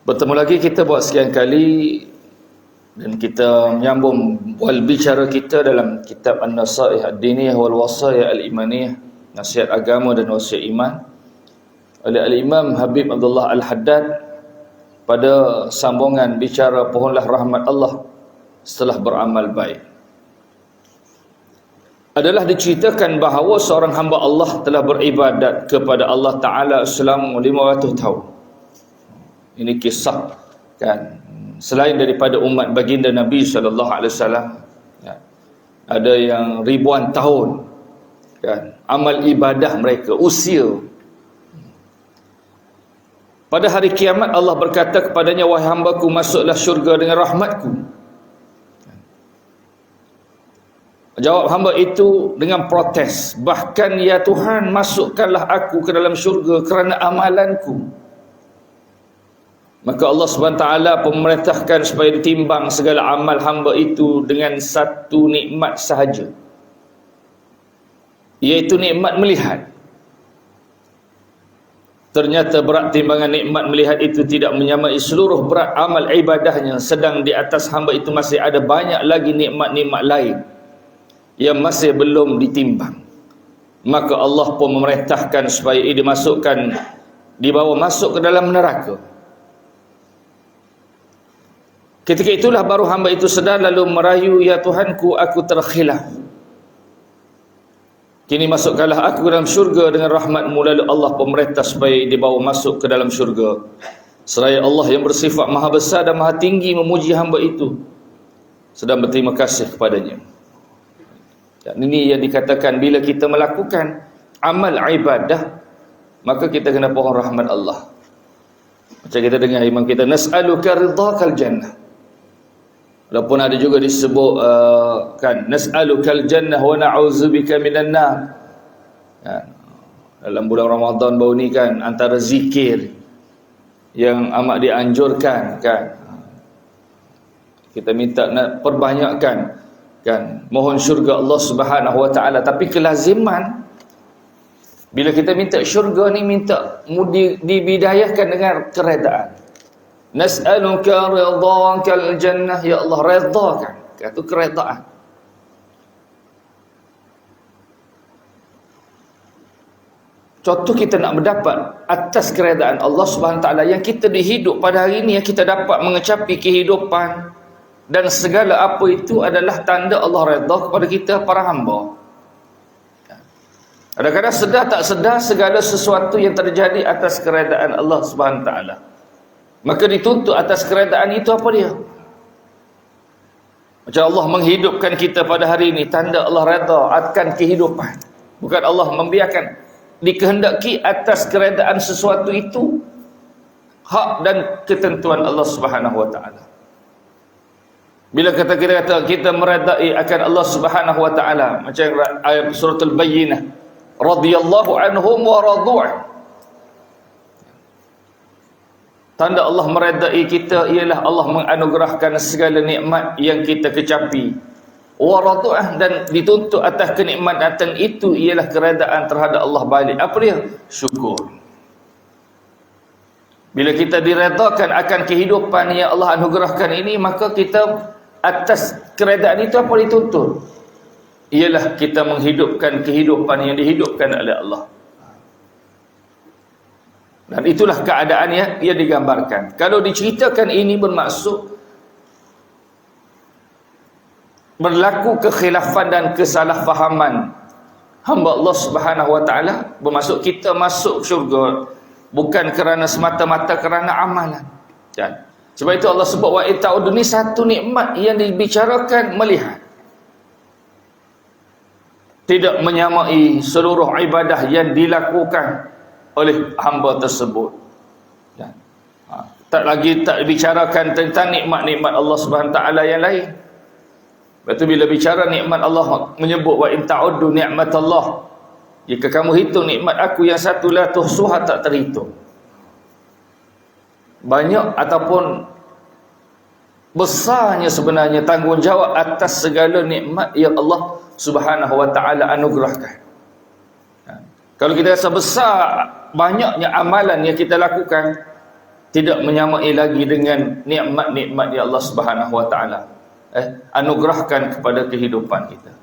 Bertemu lagi kita buat sekian kali dan kita menyambung wal bicara kita dalam kitab An-Nasaih Ad-Diniyah wal Wasaya Al-Imaniyah, nasihat agama dan wasiat iman oleh Al-Imam Habib Abdullah Al-Haddad pada sambungan bicara pohonlah rahmat Allah setelah beramal baik. Adalah diceritakan bahawa seorang hamba Allah telah beribadat kepada Allah Ta'ala selama 500 tahun. Ini kisah kan, selain daripada umat baginda Nabi SAW, ya, ada yang ribuan tahun kan, amal ibadah mereka, usia. Pada hari kiamat Allah berkata kepadanya, wahai hambaku, masuklah syurga dengan rahmatku. Jawab hamba itu dengan protes, bahkan ya Tuhan, masukkanlah aku ke dalam syurga kerana amalanku. Maka Allah SWT memerintahkan supaya ditimbang segala amal hamba itu dengan satu nikmat sahaja, iaitu nikmat melihat. Ternyata berat timbangan nikmat melihat itu tidak menyamai seluruh berat amal ibadahnya, sedang di atas hamba itu masih ada banyak lagi nikmat-nikmat lain yang masih belum ditimbang. Maka Allah pun memerintahkan supaya ia dibawa masuk ke dalam neraka. Ketika itulah baru hamba itu sedar lalu merayu, ya Tuhanku, aku terkhilaf. Kini masukkanlah aku ke dalam syurga dengan rahmat-Mu. Lalu Allah pemerintah supaya dibawa masuk ke dalam syurga. Seraya Allah yang bersifat maha besar dan maha tinggi memuji hamba itu, sedang berterima kasih kepadanya. Dan ini yang dikatakan, bila kita melakukan amal ibadah, maka kita kena pohon rahmat Allah. Macam kita dengar imam kita, nas'aluka ridhakal jannah. Walaupun ada juga disebut kan, nas'alukal jannah wa na'udzubika minan nar. Dalam bulan Ramadan baru ni kan, antara zikir yang amat dianjurkan kan, kita minta nak perbanyakkan kan, mohon syurga Allah Subhanahu wa taala. Tapi kelaziman bila kita minta syurga ni, minta dibidayahkan dengan keredaan. Nas'aluka ridhakal jannah, ya Allah, redakan, itu keredaan. Contoh kita nak mendapat atas keredaan Allah Subhanahu Wa Taala, yang kita dihidup pada hari ini, yang kita dapat mengecapi kehidupan dan segala apa itu adalah tanda Allah redha kepada kita para hamba. Kadang-kadang sedar tak sedar segala sesuatu yang terjadi atas keredaan Allah Subhanahu Wa Taala. Maka dituntut atas keredaan itu apa dia? Macam Allah menghidupkan kita pada hari ini, tanda Allah redha akan kehidupan. Bukan Allah membiarkan, dikehendaki atas keredaan sesuatu itu hak dan ketentuan Allah Subhanahu Wa Taala. Bila kita kata kita meredai akan Allah Subhanahu Wa Taala, macam ayat surah Al-Bayyinah, radhiyallahu anhum wa radu'an. Tanda Allah meredai kita ialah Allah menganugerahkan segala nikmat yang kita kecapi. Waradu'ah, dan dituntut atas kenikmatan itu ialah keredaan terhadap Allah balik. Apa dia? Syukur. Bila kita diredakan akan kehidupan yang Allah anugerahkan ini, maka kita atas keredaan itu apa dituntut? Ialah kita menghidupkan kehidupan yang dihidupkan oleh Allah. Dan itulah keadaan yang digambarkan. Kalau diceritakan ini bermaksud berlaku kekhilafan dan kesalahfahaman hamba Allah Subhanahu Wa Taala, bermaksud kita masuk syurga bukan kerana semata-mata kerana amalan. Dan sebab itu Allah sebut wa ta'ud, ni satu nikmat yang dibicarakan melihat. Tidak menyamai seluruh ibadah yang dilakukan oleh hamba tersebut. Dan tak bicarakan tentang nikmat-nikmat Allah Subhanahu Taala yang lain. Lepas tu bila bicara nikmat Allah, menyebut wa in ta'uddu ni'matallah, jika kamu hitung nikmat aku yang satu, la tuhsuha, tak terhitung. Banyak ataupun besarnya sebenarnya tanggungjawab atas segala nikmat yang Allah Subhanahu Wa Taala anugerahkan. Kalau kita rasa besar banyaknya amalan yang kita lakukan, tidak menyamai lagi dengan nikmat-nikmat yang Allah Subhanahu wa taala anugerahkan kepada kehidupan kita.